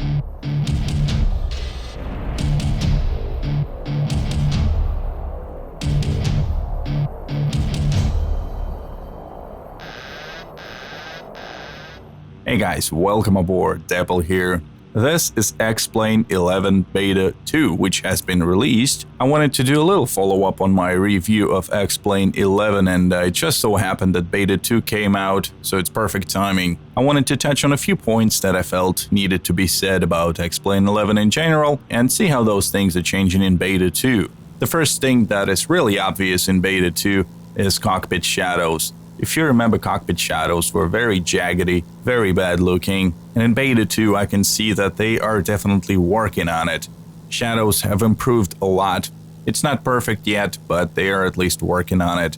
Hey guys, welcome aboard, Dapple here. This is Explain 11 Beta 2, which has been released. I wanted to do a little follow-up on my review of Explain 11, and it just so happened that Beta 2 came out, so it's perfect timing. I wanted to touch on a few points that I felt needed to be said about Explain 11 in general, and see how those things are changing in Beta 2. The first thing that is really obvious in Beta 2 is cockpit shadows. If you remember, cockpit shadows were very jaggedy, very bad looking, and in Beta 2 I can see that they are definitely working on it. Shadows have improved a lot. It's not perfect yet, but they are at least working on it.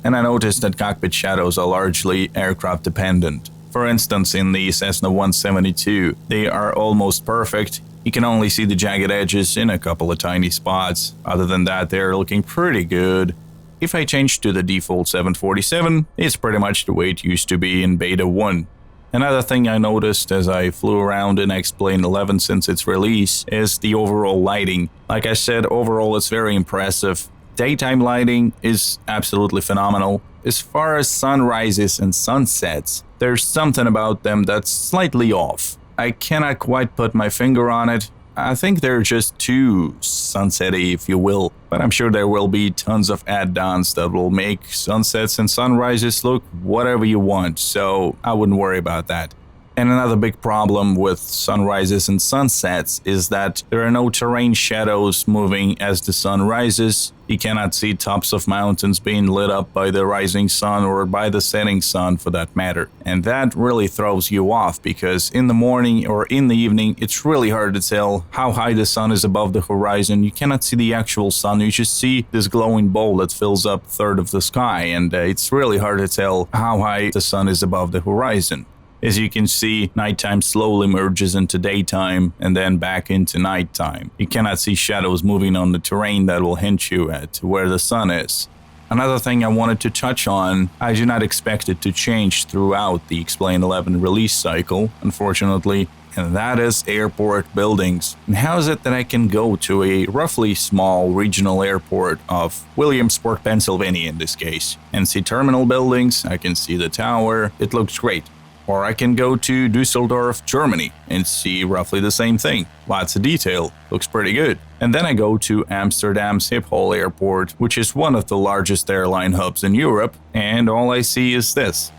And I noticed that cockpit shadows are largely aircraft dependent. For instance, in the Cessna 172, they are almost perfect. You can only see the jagged edges in a couple of tiny spots. Other than that, they're looking pretty good. If I change to the default 747, it's pretty much the way it used to be in Beta 1. Another thing I noticed as I flew around in Explain 11 since its release is the overall lighting. Like I said, overall it's very impressive. Daytime lighting is absolutely phenomenal. As far as sunrises and sunsets, there's something about them that's slightly off. I cannot quite put my finger on it. I think they're just too sunsetty, if you will, but I'm sure there will be tons of add-ons that will make sunsets and sunrises look whatever you want, so I wouldn't worry about that. And another big problem with sunrises and sunsets is that there are no terrain shadows moving as the sun rises. You cannot see tops of mountains being lit up by the rising sun or by the setting sun for that matter. And that really throws you off because in the morning or in the evening, it's really hard to tell how high the sun is above the horizon. You cannot see the actual sun, you just see this glowing ball that fills up a third of the sky, and it's really hard to tell how high the sun is above the horizon. As you can see, nighttime slowly merges into daytime and then back into nighttime. You cannot see shadows moving on the terrain that will hint you at where the sun is. Another thing I wanted to touch on, I do not expect it to change throughout the Explain 11 release cycle, unfortunately, and that is airport buildings. And how is it that I can go to a roughly small regional airport of Williamsport, Pennsylvania in this case, and see terminal buildings, I can see the tower, it looks great. Or I can go to Düsseldorf, Germany, and see roughly the same thing. Lots of detail, looks pretty good. And then I go to Amsterdam Schiphol Airport, which is one of the largest airline hubs in Europe, and all I see is this.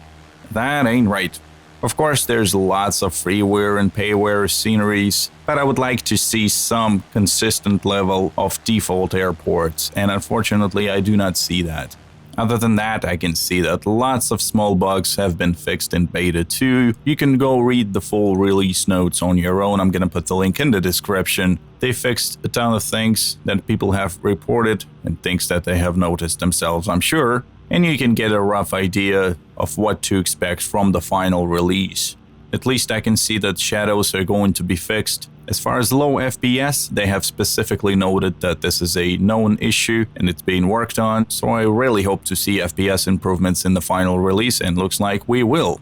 That ain't right. Of course, there's lots of freeware and payware sceneries, but I would like to see some consistent level of default airports, and unfortunately I do not see that. Other than that, I can see that lots of small bugs have been fixed in Beta 2. You can go read the full release notes on your own. I'm gonna put the link in the description. They fixed a ton of things that people have reported and things that they have noticed themselves, I'm sure. And you can get a rough idea of what to expect from the final release. At least I can see that shadows are going to be fixed. As far as low FPS, they have specifically noted that this is a known issue and it's being worked on, so I really hope to see FPS improvements in the final release, and looks like we will.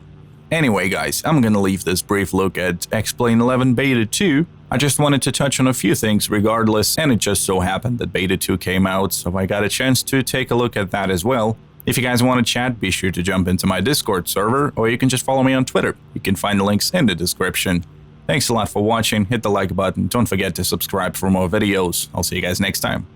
Anyway guys, I'm gonna leave this brief look at Explain 11 Beta 2. I just wanted to touch on a few things regardless, and it just so happened that Beta 2 came out, so I got a chance to take a look at that as well. If you guys want to chat, be sure to jump into my Discord server, or you can just follow me on Twitter. You can find the links in the description. Thanks a lot for watching, hit the like button, don't forget to subscribe for more videos. I'll see you guys next time.